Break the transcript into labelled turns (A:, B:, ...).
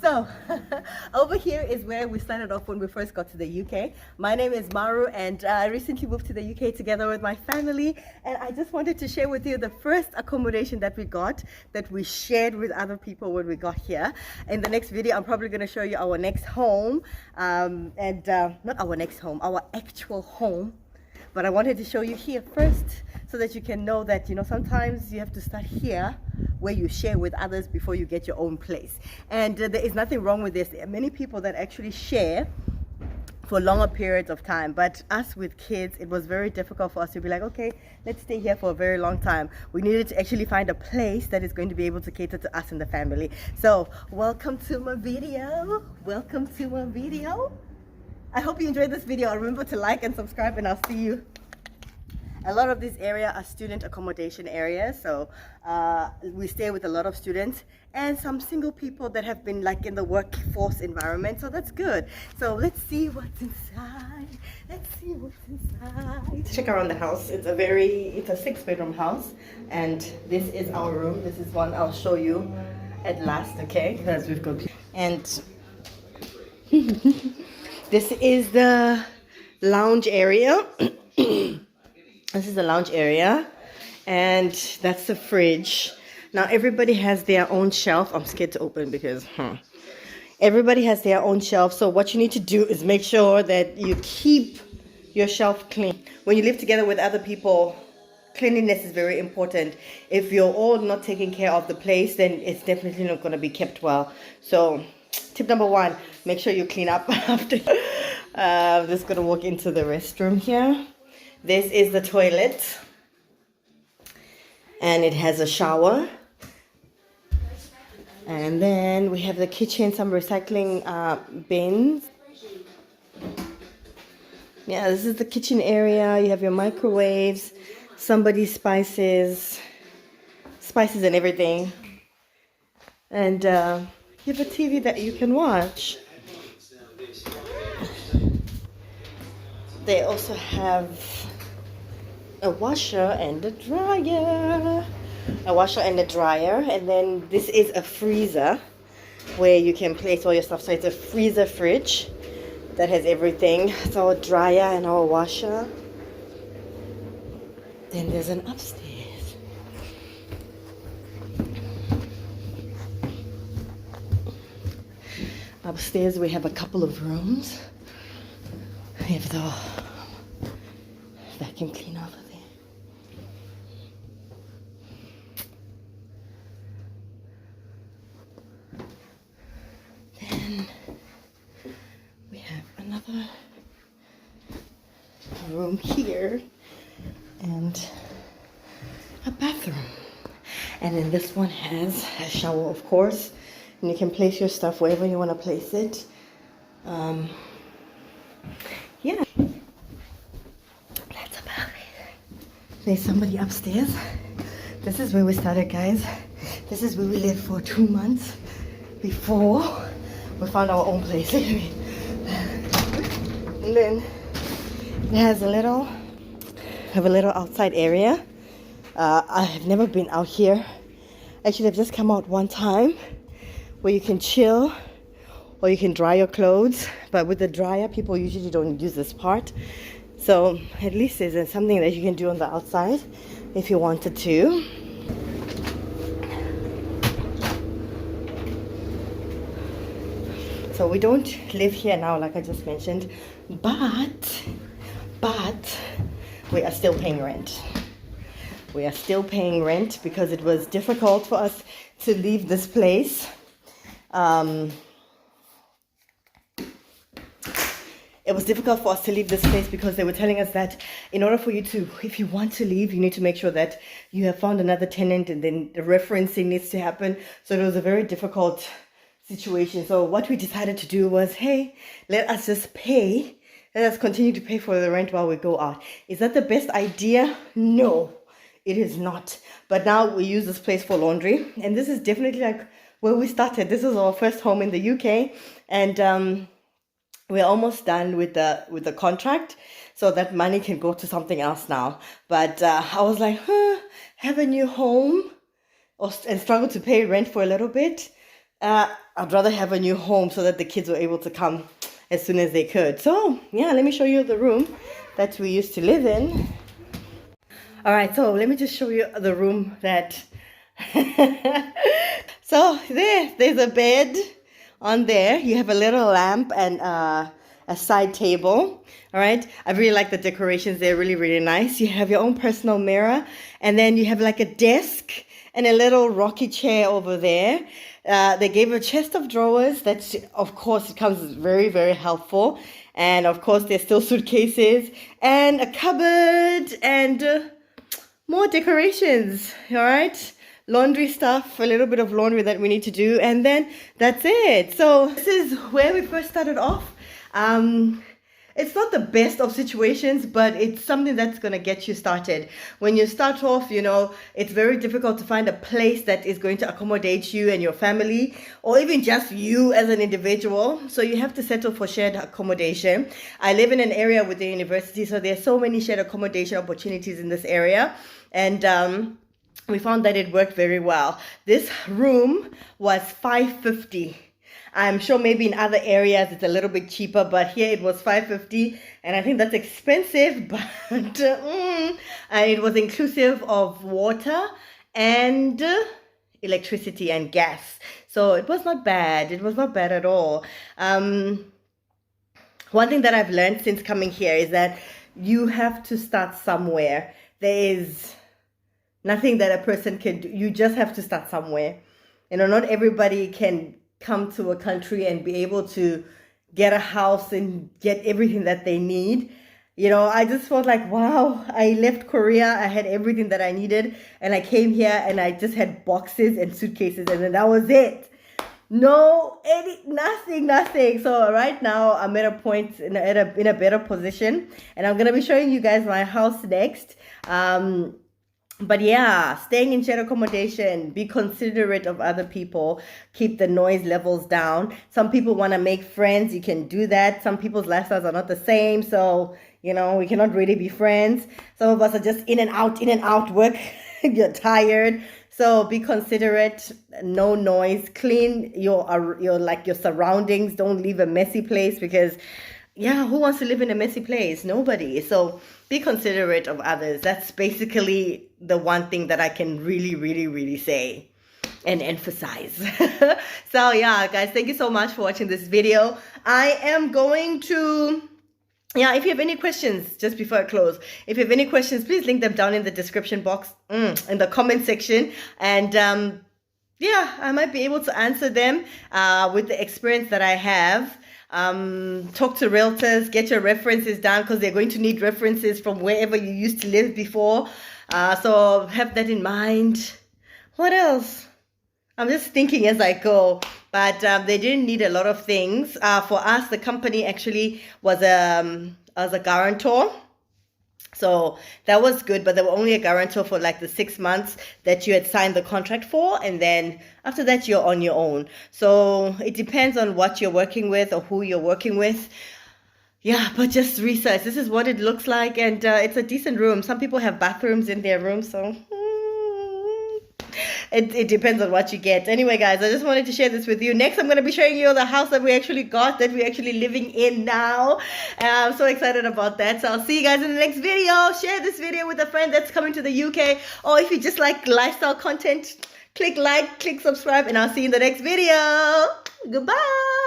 A: So over here is where we started off when we first got to the UK. My name is Maru, and I recently moved to the UK together with my family, and I just wanted to share with you the first accommodation that we got, that we shared with other people when we got here. In the next video I'm probably going to show you our next home, not our next home, our actual home. But I wanted to show you here first so that you can know that, sometimes you have to start here where you share with others before you get your own place. And there is nothing wrong with this. There are many people that actually share for longer periods of time, but us with kids, it was very difficult for us to be like, okay, let's stay here for a very long time. We needed to actually find a place that is going to be able to cater to us and the family. So welcome to my video. Welcome to my video. I hope you enjoyed this video. Remember to like and subscribe, and I'll see you. A lot of this area are student accommodation areas, so we stay with a lot of students and some single people that have been like in the workforce environment, so that's good. So let's see what's inside. Let's see what's inside. Check around the house. It's a 6-bedroom house, and this is our room. This is one I'll show you at last, okay? Because we've got, and this is the lounge area. This is the lounge area, and that's the fridge. Now everybody has their own shelf. I'm scared to open because everybody has their own shelf. So what you need to do is make sure that you keep your shelf clean. When you live together with other people, cleanliness is very important. If you're all not taking care of the place, then it's definitely not going to be kept well. So tip number 1, make sure you clean up after. I'm just going to walk into the restroom here. This is the toilet, and it has a shower. And then we have the kitchen, some recycling bins. Yeah, this is the kitchen area. You have your microwaves, somebody's spices and everything. And you have a TV that you can watch. They also have a washer and a dryer. And then this is a freezer where you can place all your stuff. So it's a freezer fridge that has everything. So a dryer and our washer. Then there's an upstairs. Upstairs we have a couple of rooms. We have the vacuum cleaner over there. Then we have another room here and a bathroom. And then this one has a shower, of course, and you can place your stuff wherever you want to place it. Yeah, that's about it. There's somebody upstairs. This is where we started, guys. This is where we lived for 2 months before we found our own place. And then it has a little outside area. I have never been out here. Actually, I've just come out one time where you can chill or you can dry your clothes, but with the dryer people usually don't use this part. So at least there's something that you can do on the outside if you wanted to. So we don't live here now, like I just mentioned, but we are still paying rent. We are still paying rent because it was difficult for us to leave this place. It was difficult for us to leave this place because they were telling us that in order for you to, if you want to leave, you need to make sure that you have found another tenant, and then the referencing needs to happen. So it was a very difficult situation. So what we decided to do was, hey, let us continue to pay for the rent while we go out. Is that the best idea? No, it is not. But now we use this place for laundry, and this is definitely like where we started. This is our first home in the UK, and we're almost done with the contract, so that money can go to something else now. But I was like, have a new home and struggle to pay rent for a little bit. I'd rather have a new home so that the kids were able to come as soon as they could. So yeah, let me show you the room that we used to live in. All right, so let me just show you the room that so there's a bed on there. You have a little lamp and a side table. All right, I really like the decorations. They're really, really nice. You have your own personal mirror, and then you have like a desk and a little rocky chair over there. They gave a chest of drawers. That's, of course, it comes very, very helpful. And of course, there's still suitcases and a cupboard and more decorations. All right, laundry stuff, a little bit of laundry that we need to do, and then that's it. So this is where we first started off. It's not the best of situations, but it's something that's going to get you started. When you start off, you know, it's very difficult to find a place that is going to accommodate you and your family, or even just you as an individual. So you have to settle for shared accommodation. I live in an area with the university, so there's so many shared accommodation opportunities in this area. And we found that it worked very well. This room was $550. I'm sure maybe in other areas it's a little bit cheaper, but here it was $550, and I think that's expensive, but it was inclusive of water and electricity and gas. So it was not bad. It was not bad at all. One thing that I've learned since coming here is that you have to start somewhere. There is nothing that a person can do. You just have to start somewhere. You know, not everybody can come to a country and be able to get a house and get everything that they need. You know, I just felt like, wow, I left Korea, I had everything that I needed, and I came here and I just had boxes and suitcases, and then that was it. Nothing. So right now I'm at a point in a better position, and I'm gonna be showing you guys my house next. But yeah, staying in shared accommodation, be considerate of other people, keep the noise levels down. Some people want to make friends, you can do that. Some people's lifestyles are not the same, so, you know, we cannot really be friends. Some of us are just in and out work. You're tired. So be considerate, no noise, clean your surroundings. Don't leave a messy place, because yeah, who wants to live in a messy place? Nobody. So be considerate of others. That's basically the one thing that I can really, really, really say and emphasize. So yeah, guys, thank you so much for watching this video. I am going to, yeah, if you have any questions, just before I close, if you have any questions, please link them down in the description box, in the comment section. And yeah, I might be able to answer them with the experience that I have. Talk to realtors, get your references down, because they're going to need references from wherever you used to live before. So have that in mind. What else? I'm just thinking as I go, but they didn't need a lot of things. For us, the company actually was as a guarantor. So that was good, but they were only a guarantor for like the 6 months that you had signed the contract for. And then after that, you're on your own. So it depends on what you're working with or who you're working with. Yeah, but just research. This is what it looks like. And it's a decent room. Some people have bathrooms in their room, so it depends on what you get. Anyway, guys, I just wanted to share this with you. Next, I'm going to be showing you the house that we actually got, that we're actually living in now. I'm so excited about that. So I'll see you guys in the next video. Share this video with a friend that's coming to the UK. Or if you just like lifestyle content, click like, click subscribe, and I'll see you in the next video. Goodbye.